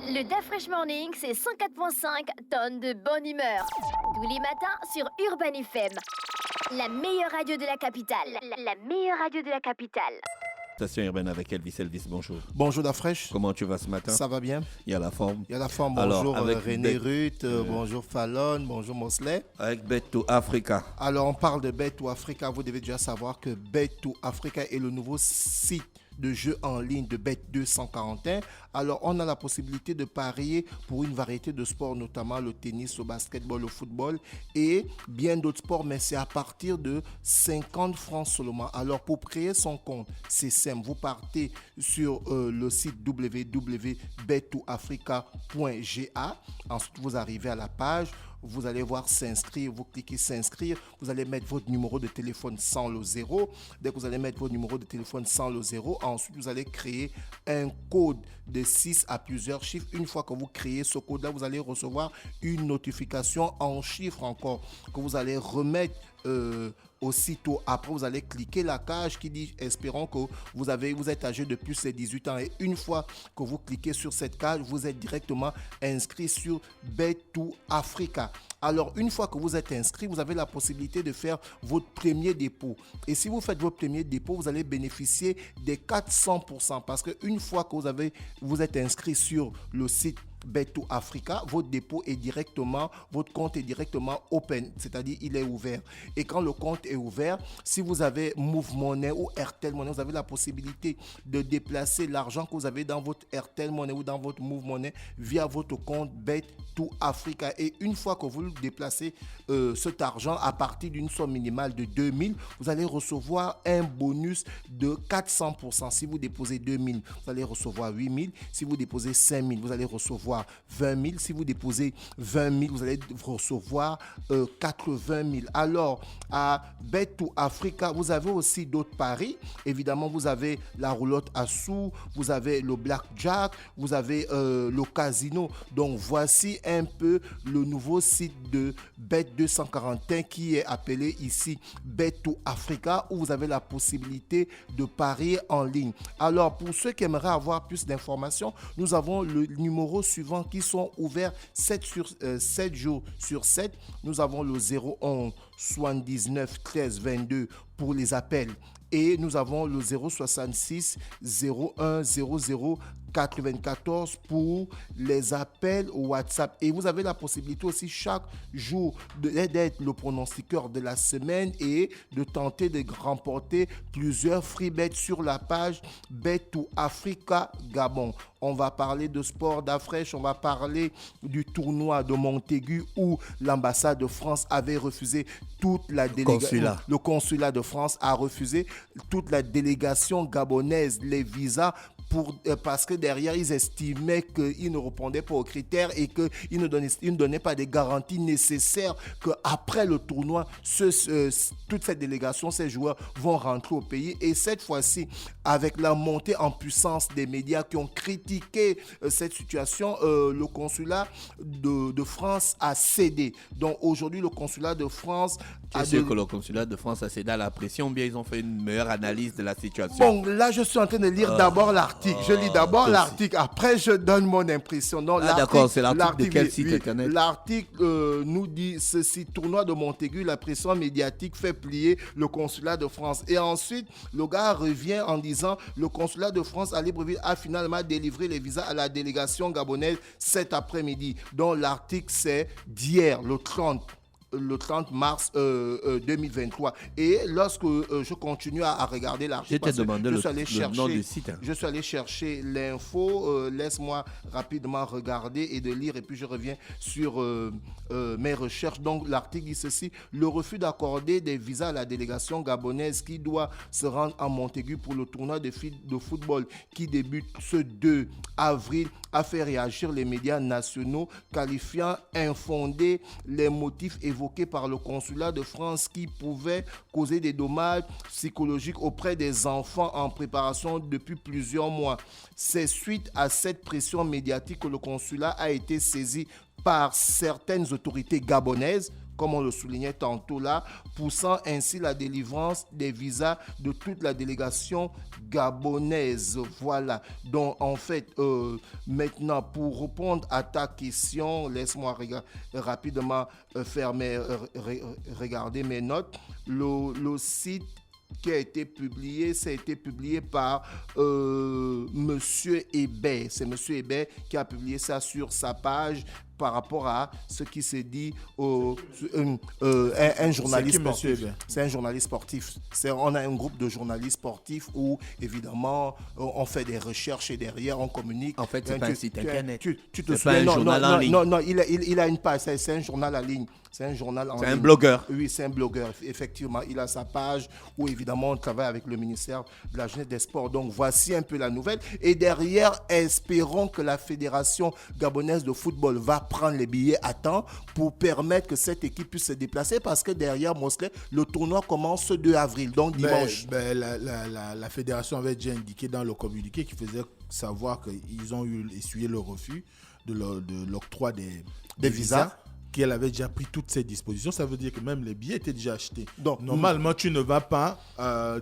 Le DaFresh Morning, c'est 104.5 tonnes de bonne humeur. Tous les matins sur Urban FM. La meilleure radio de la capitale. La meilleure radio de la capitale. Station urbaine avec Elvis. Elvis, bonjour. Bonjour DaFresh. Comment tu vas ce matin? Ça va bien? Il y a la forme. Il y a la forme. Alors, bonjour avec René Ruth, bonjour Fallon, bonjour Mosley. Avec Bet to Africa. Alors on parle de Bet to Africa. Vous devez déjà savoir que Bet to Africa est le nouveau site de jeux en ligne de Bet241. Alors, on a la possibilité de parier pour une variété de sports, notamment le tennis, le basketball, le football et bien d'autres sports, mais c'est à partir de 50 francs seulement. Alors, pour créer son compte, c'est simple. Vous partez sur le site www.bet2africa.ga. Ensuite, vous arrivez à la page. Vous allez voir s'inscrire, vous cliquez s'inscrire, vous allez mettre votre numéro de téléphone sans le 0. Dès que vous allez mettre votre numéro de téléphone sans le 0, ensuite vous allez créer un code de 6 à plusieurs chiffres. Une fois que vous créez ce code-là, vous allez recevoir une notification en chiffres encore que vous allez remettre aussitôt. Après, vous allez cliquer la cage qui dit espérons que vous êtes âgé de plus de 18 ans. Et une fois que vous cliquez sur cette cage, vous êtes directement inscrit sur Bet2Africa. Alors, une fois que vous êtes inscrit, vous avez la possibilité de faire votre premier dépôt. Et si vous faites votre premier dépôt, vous allez bénéficier des 400% parce qu'une fois que vous êtes inscrit sur le site Bet2Africa, votre compte est directement open, c'est-à-dire il est ouvert. Et quand le compte est ouvert, si vous avez Move Money ou Airtel Money, vous avez la possibilité de déplacer l'argent que vous avez dans votre Airtel Money ou dans votre Move Money via votre compte Bet2Africa. Et une fois que vous déplacez cet argent à partir d'une somme minimale de 2000, vous allez recevoir un bonus de 400%. Si vous déposez 2000, vous allez recevoir 8000. Si vous déposez 5000, vous allez recevoir 20 000. Si vous déposez 20 000, vous allez recevoir 80 000. Alors, à Bet2Africa, vous avez aussi d'autres paris. Évidemment, vous avez la roulotte à sous, vous avez le blackjack, vous avez le casino. Donc, voici un peu le nouveau site de Bet241 qui est appelé ici Bet2Africa, où vous avez la possibilité de parier en ligne. Alors, pour ceux qui aimeraient avoir plus d'informations, nous avons le numéro suivant qui sont ouverts 7 jours sur 7. Nous avons le 01 79 13 22 pour les appels et nous avons le 066 01 00 94 pour les appels WhatsApp. Et vous avez la possibilité aussi chaque jour d'être le pronostiqueur de la semaine et de tenter de remporter plusieurs free bets sur la page Bet2Africa Gabon. On va parler de sport d'Afresh, on va parler du tournoi de Montaigu où l'ambassade de France avait refusé toute la délégation. Le consulat de France a refusé toute la délégation gabonaise, les visas, parce que derrière, ils estimaient qu'ils ne répondaient pas aux critères et qu'ils ne donnaient pas des garanties nécessaires qu'après le tournoi, toute cette délégation, ces joueurs vont rentrer au pays. Et cette fois-ci, avec la montée en puissance des médias qui ont critiqué cette situation, le consulat de France a cédé. Donc aujourd'hui, le consulat de France... C'est sûr que le consulat de France a cédé à la pression, bien ils ont fait une meilleure analyse de la situation. Bon, là, je suis en train de lire d'abord l'article. Je lis d'abord l'article, après je donne mon impression. Non, d'accord, c'est l'article de quel site internet? L'article nous dit ceci: tournoi de Montaigu, la pression médiatique fait plier le consulat de France. Et ensuite, le gars revient en disant le consulat de France à Libreville a finalement délivré les visas à la délégation gabonaise cet après-midi. Donc l'article c'est d'hier, le 30 mars 2023. Et lorsque je continue à regarder l'article, je t'ai demandé le nom du site. Je suis allé chercher l'info. Laisse-moi rapidement regarder et de lire et puis je reviens sur mes recherches. Donc l'article dit ceci: le refus d'accorder des visas à la délégation gabonaise qui doit se rendre à Montaigu pour le tournoi de football qui débute ce 2 avril a fait réagir les médias nationaux, qualifiant infondés les motifs évoqués par le consulat de France qui pouvaient causer des dommages psychologiques auprès des enfants en préparation depuis plusieurs mois. C'est suite à cette pression médiatique que le consulat a été saisi par certaines autorités gabonaises comme on le soulignait tantôt là, poussant ainsi la délivrance des visas de toute la délégation gabonaise. Voilà. Donc, en fait, maintenant, pour répondre à ta question, laisse-moi rapidement regarder mes notes. Le site qui a été publié, ça a été publié par Monsieur Hébert. C'est Monsieur Hébert qui a publié ça sur sa page par rapport à ce qui s'est dit un journaliste sportif. C'est un journaliste sportif. On a un groupe de journalistes sportifs où, évidemment, on fait des recherches et derrière, on communique. En fait, c'est pas un site internet. Tu te c'est souviens? Pas un journal en ligne. Non, il a une page. C'est un journal en ligne. C'est un journal en ligne. C'est un blogueur. Oui, c'est un blogueur. Effectivement, il a sa page où, évidemment, on travaille avec le ministère de la Jeunesse et des Sports. Donc, voici un peu la nouvelle. Et derrière, espérons que la Fédération gabonaise de football va prendre les billets à temps pour permettre que cette équipe puisse se déplacer parce que derrière Mosley, le tournoi commence ce 2 avril, donc dimanche. La fédération avait déjà indiqué dans le communiqué qu'il faisait savoir qu'ils ont essuyé le refus de l'octroi des visas. Qu'elle avait déjà pris toutes ces dispositions, ça veut dire que même les billets étaient déjà achetés. Donc, normalement, tu ne vas pas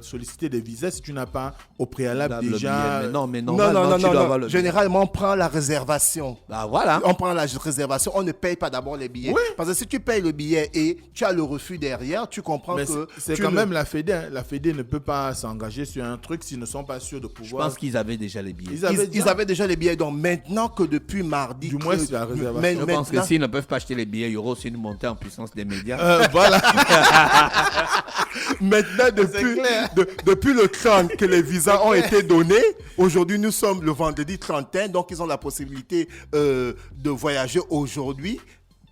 solliciter des visas si tu n'as pas au préalable déjà... Mais normalement, tu dois avoir le billet. Généralement, on prend la réservation. Bah voilà. On prend la réservation, on ne paye pas d'abord les billets. Oui. Parce que si tu payes le billet et tu as le refus derrière, tu comprends que... C'est quand même la Fédé. Hein. La Fédé ne peut pas s'engager sur un truc s'ils ne sont pas sûrs de pouvoir... Je pense qu'ils avaient déjà les billets. Ils avaient déjà les billets. Donc maintenant que depuis mardi... Du moins, c'est la réservation. Je pense que s'ils ne peuvent pas acheter les billets, il y aura aussi une montée en puissance des médias. Voilà. Maintenant, depuis le 30 que les visas ont été donnés, aujourd'hui nous sommes le vendredi 31, donc ils ont la possibilité de voyager aujourd'hui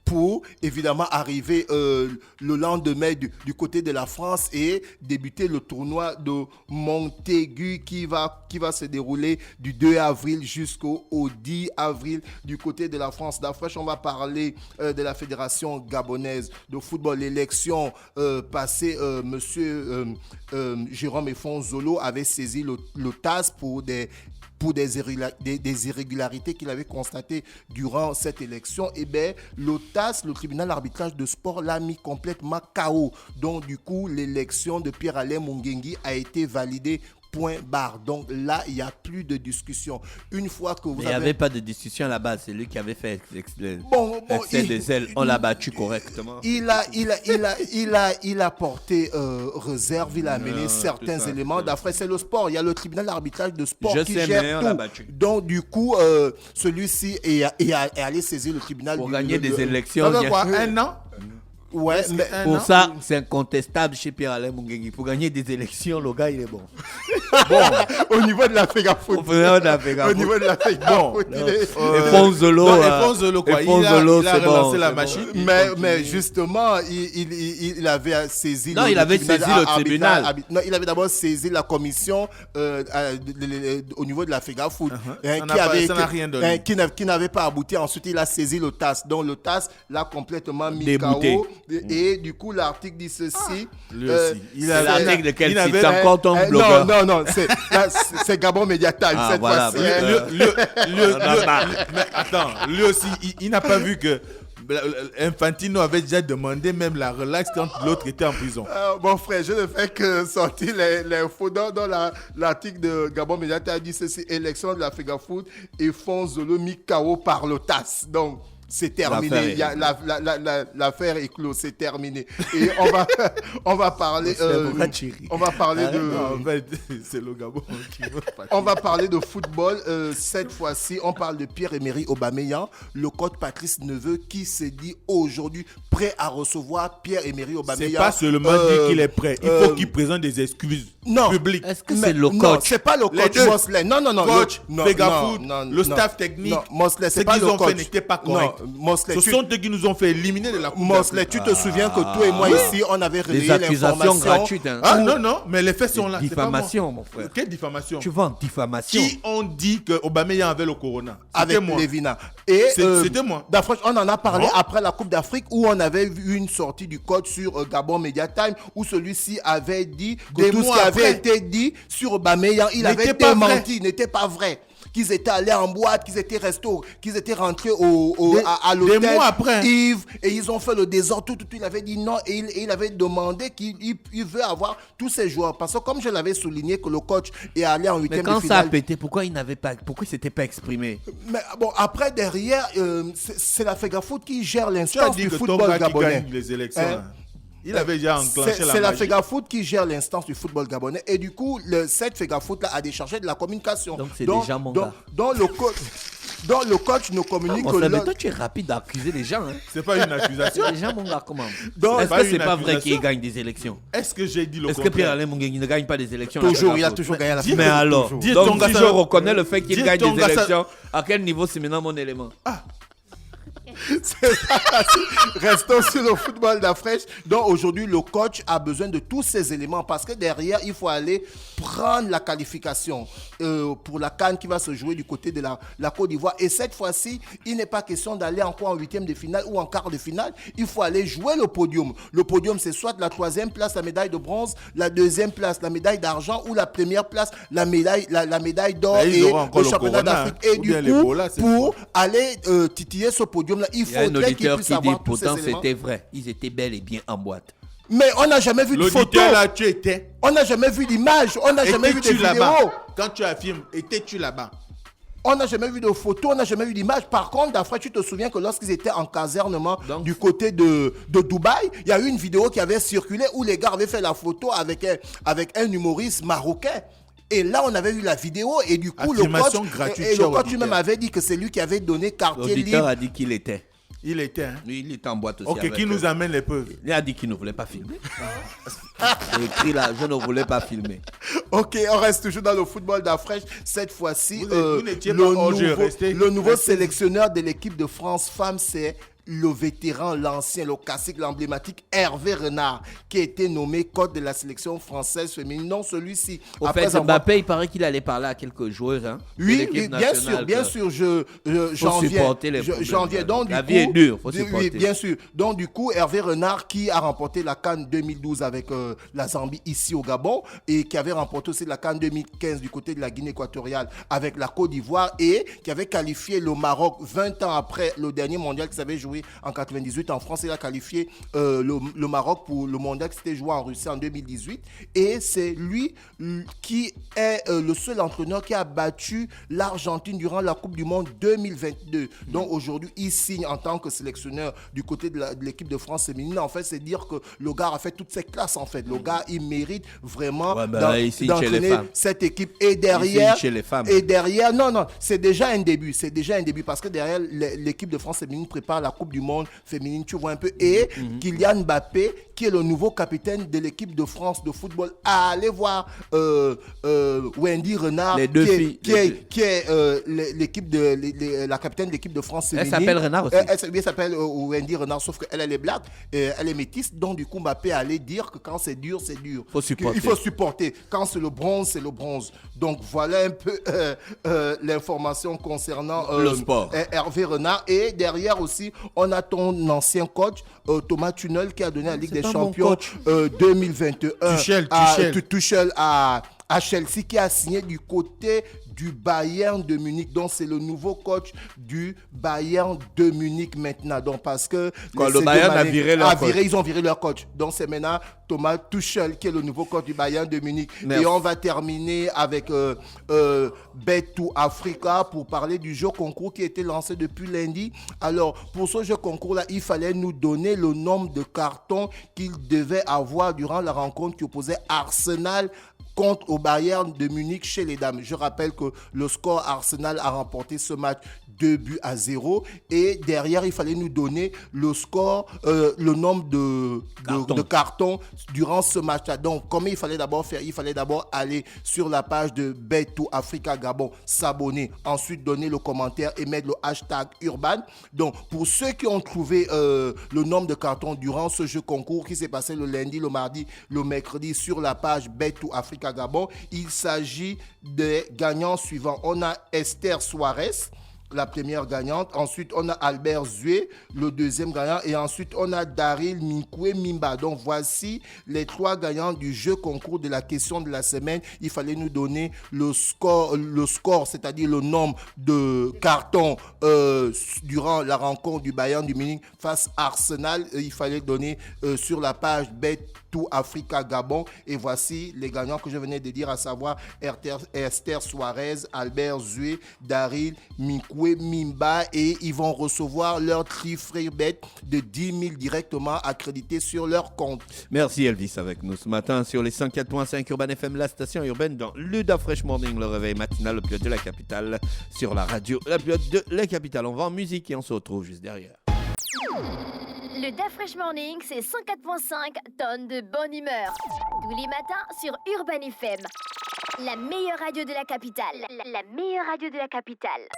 pour évidemment arriver le lendemain du côté de la France et débuter le tournoi de Montaigu qui va se dérouler du 2 avril jusqu'au 10 avril du côté de la France. D'afresh, on va parler de la Fédération gabonaise de football. L'élection passée, monsieur Jérôme Efonzolo avait saisi le TAS pour des irrégularités qu'il avait constatées durant cette élection. Et bien, le TAS, le tribunal d'arbitrage de sport, l'a mis complètement KO. Donc, du coup, l'élection de Pierre-Alain Mungengi a été validée. Point barre. Donc là, il n'y a plus de discussion. Une fois que vous Il n'y avait pas de discussion là-bas. C'est lui qui avait fait excès des ailes. On l'a battu correctement. Il a porté réserve. Il a amené certains éléments. D'après, c'est le sport. Il y a le tribunal d'arbitrage de sport qui gère tout. Donc du coup, celui-ci est allé saisir le tribunal. Pour gagner des élections. Un an. Ouais, mais pour ça, c'est incontestable chez Pierre-Alain Mungengi. Pour gagner des élections, le gars, il est bon. Au niveau de la FEGAFOOT. Au niveau de la FEGAFOOT. Efonzolo, il a relancé la machine. Mais justement, il avait saisi il avait saisi le tribunal. Non, il avait d'abord saisi la commission au niveau de la FEGAFOOT. Ça n'a rien donné. Qui n'avait pas abouti. Ensuite, il a saisi le TAS. Donc, le TAS l'a complètement mis KO. Et du coup, l'article dit ceci. Lui aussi. L'article de quel site? C'est encore ton blogueur? Non, c'est Gabon Media Time cette fois-ci. Mais attends, lui aussi, il n'a pas vu que Infantino avait déjà demandé même la relaxe quand l'autre était en prison. Mon frère, je ne fais que sortir les faux dans l'article de Gabon Media Time dit ceci: élection de la FEGAFOOT et Fonzolo mis KO par le TAS. Donc, c'est terminé. L'affaire est close, c'est terminé. Et on va parler. On va parler de. Non, en fait, c'est le Gabon qui veut pas. On va parler de football. Cette fois-ci, on parle de Pierre-Emerick Aubameyang, le coach Patrice Neveu, qui s'est dit aujourd'hui prêt à recevoir Pierre-Emerick Aubameyang. C'est pas seulement dire qu'il est prêt. Il faut qu'il présente des excuses publiques. Est-ce que c'est le coach? Non, c'est pas le coach Mosley. Non. Coach, FEGAFOOT, le staff technique. Mosley, c'est pas le coach. Ce qu'ils ont fait n'était pas correct. Mosley, ce sont eux qui nous ont fait éliminer de la Coupe Mosley, tu te souviens que toi et moi ici, on avait relayé l'information. Des accusations gratuites. Non, mais les faits sont là. Diffamation, mon frère. Quelle diffamation? Tu vends diffamation. Qui ont dit que Aubameyang avait le corona? Avec moi. Lévina. C'était moi. On en a parlé après la Coupe d'Afrique où on avait vu une sortie du coach sur Gabon Media Time où celui-ci avait dit que tout ce qui avait été dit sur Aubameyang, il avait démenti, n'était pas vrai. qu'ils étaient allés en boîte, qu'ils étaient restés, qu'ils étaient rentrés à Des l'hôtel. mois après. Yves, et ils ont fait le désordre, tout. Il avait dit non et il avait demandé qu'il veut avoir tous ces joueurs. Parce que comme je l'avais souligné que le coach est allé en huitième de finale. Mais quand ça a pété, pourquoi il ne s'était pas exprimé? Mais bon, après, derrière, c'est la FEGAFOOT qui gère Tu as l'instance dit du que football Tonga qui gabonais. gagne les élections. Hein? Il avait déjà enclenché la C'est la magie. FEGAFOOT qui gère l'instance du football gabonais. Et du coup, cette FEGAFOOT-là a déchargé de la communication. Donc, c'est déjà mon gars. Donc, le coach nous communique que... Mais toi, tu es rapide à accuser les gens. Hein. C'est pas une accusation. Les gens, mon gars, comment? Donc, Est-ce pas que c'est une pas vrai accusation. qu'il gagne des élections? Est-ce que j'ai dit le Est-ce que contraire? Pierre-Alain Mungengui ne gagne pas des élections? Toujours, il a toujours gagné la Dis- Mais alors, toujours. Dis donc Tonga, si ça- je reconnais le fait qu'il Dis gagne des Tonga, ça- élections, à quel niveau c'est maintenant mon élément? Restons sur le football d'Afrique. Donc aujourd'hui, le coach a besoin de tous ces éléments parce que derrière, il faut aller prendre la qualification pour la CAN qui va se jouer du côté de la Côte d'Ivoire. Et cette fois-ci, il n'est pas question d'aller encore en huitième de finale ou en quart de finale. Il faut aller jouer le podium. Le podium, c'est soit la troisième place, la médaille de bronze, la deuxième place, la médaille d'argent ou la première place, la médaille d'or Mais ils et auront encore le le championnat Corona, d'Afrique. Et ou du bien coup, l'Ebola, cette pour aller titiller ce podium-là, il Il y a un faudrait qu'il auditeur puisse qui dit avoir tous ces pourtant éléments. c'était vrai. Ils étaient bel et bien en boîte. Mais on n'a jamais vu de photo. L'auditeur là, tu étais. On n'a jamais vu d'image. On n'a jamais vu de Étais-tu vidéo. là-bas? Quand tu affirmes, étais-tu là-bas? On n'a jamais vu de photo. On n'a jamais vu d'image. Par contre, d'après, tu te souviens que lorsqu'ils étaient en casernement Donc, du côté de Dubaï, il y a eu une vidéo qui avait circulé où les gars avaient fait la photo avec un humoriste marocain. Et là, on avait eu la vidéo et du coup, Affirmation gratuite, le cher coach auditeur. lui-même avait dit que c'est lui qui avait donné quartier L'auditeur libre. a dit qu'il était. Il était. Hein? Lui, il était en boîte aussi. Ok, avec qui nous eux. amène les preuves? Il a dit qu'il ne voulait pas filmer. J'ai écrit là, je ne voulais pas filmer. Ok, on reste toujours dans le football d'Afrique. Cette fois-ci, Vous n'étiez pas hors jeu, restez- le nouveau restez- sélectionneur de l'équipe de France femmes, c'est le vétéran, l'ancien, le classique, l'emblématique Hervé Renard, qui a été nommé coach de la sélection française féminine. Non, celui-ci. Au après fait, avoir- Mbappé, il paraît qu'il allait parler à quelques joueurs. Hein, de Oui, l'équipe bien nationale, sûr, bien que- sûr, j'en viens. supporter les problèmes. J'en viens. Donc, La du vie coup, est dure, faut oui, supporter. bien sûr. Donc, du coup, Hervé Renard, qui a remporté la CAN 2012 avec la Zambie ici au Gabon, et qui avait remporté aussi la CAN 2015 du côté de la Guinée équatoriale avec la Côte d'Ivoire, et qui avait qualifié le Maroc 20 ans après le dernier mondial qui s'avait joué en 98 en France. Il a qualifié le Maroc pour le mondial qui s'était joué en Russie en 2018. Et c'est lui qui est le seul entraîneur qui a battu l'Argentine durant la Coupe du Monde 2022. Donc aujourd'hui, il signe en tant que sélectionneur du côté de l'équipe de France féminine. En fait, c'est dire que le gars a fait toutes ses classes. En fait, le gars, il mérite vraiment Ouais, ben là, il signe chez les d'entraîner femmes. cette équipe. Et derrière, Il signe chez les femmes. et derrière, non, c'est déjà un début. C'est déjà un début parce que derrière, l'équipe de France féminine prépare la Coupe du Monde féminine, tu vois un peu. Et Kylian Mbappé, qui est le nouveau capitaine de l'équipe de France de football, allez voir Wendy Renard, Les deux filles, qui est l'équipe de la capitaine de l'équipe de France Elle féminine. s'appelle Renard aussi. Elle s'appelle Wendy Renard, sauf qu'elle est black, elle est métisse. Donc du coup, Mbappé allait dire que quand c'est dur, c'est dur. Faut supporter. Il faut supporter. Quand c'est le bronze, c'est le bronze. Donc voilà un peu l'information concernant Le sport. Hervé Renard. Et derrière aussi, on a ton ancien coach, Thomas Tuchel, qui a donné la Ligue C'est des pas mon Champions coach. 2021 Tuchel. à Chelsea, qui a signé du côté du Bayern de Munich. Donc c'est le nouveau coach du Bayern de Munich maintenant. Donc parce que Quand les le Bayern Sadio a Mané viré leur coach. ils ont viré leur coach. Donc c'est maintenant Thomas Tuchel qui est le nouveau coach du Bayern de Munich. Merci. Et on va terminer avec Bet to Africa pour parler du jeu concours qui a été lancé depuis lundi. Alors pour ce jeu concours là, il fallait nous donner le nombre de cartons qu'il devait avoir durant la rencontre qui opposait Arsenal contre au Bayern de Munich chez les dames. Je rappelle que le score, Arsenal a remporté ce match 2-0. Et derrière, il fallait nous donner le score, le nombre de cartons durant ce match-là. Donc, comment il fallait d'abord faire? Il fallait d'abord aller sur la page de Bet to Africa Gabon, s'abonner, ensuite donner le commentaire et mettre le hashtag Urban. Donc, pour ceux qui ont trouvé le nombre de cartons durant ce jeu concours qui s'est passé le lundi, le mardi, le mercredi sur la page Bet to Africa Gabon, il s'agit des gagnants suivants. On a Esther Suarez, la première gagnante. Ensuite, on a Albert Zué, le deuxième gagnant. Et ensuite, on a Daryl Minkwe Mimba. Donc, voici les 3 gagnants du jeu concours de la question de la semaine. Il fallait nous donner le score, c'est-à-dire le nombre de cartons durant la rencontre du Bayern du Munich face à Arsenal. Il fallait donner sur la page Bet tout Africa Gabon. Et voici les gagnants que je venais de dire, à savoir Esther Suarez, Albert Zué, Daryl Minkwe Mimba. Et ils vont recevoir leur free bet de 10 000 directement accrédités sur leur compte. Merci Elvis avec nous ce matin sur les 104.5 Urban FM, la station urbaine dans Luda Fresh Morning, le réveil matinal, le pilote de la capitale, sur la radio, la pilote de la capitale. On va en musique et on se retrouve juste derrière. Le Da Fresh Morning, c'est 104.5 tonnes de bonne humeur. Tous les matins sur Urban FM. La meilleure radio de la capitale. La meilleure radio de la capitale.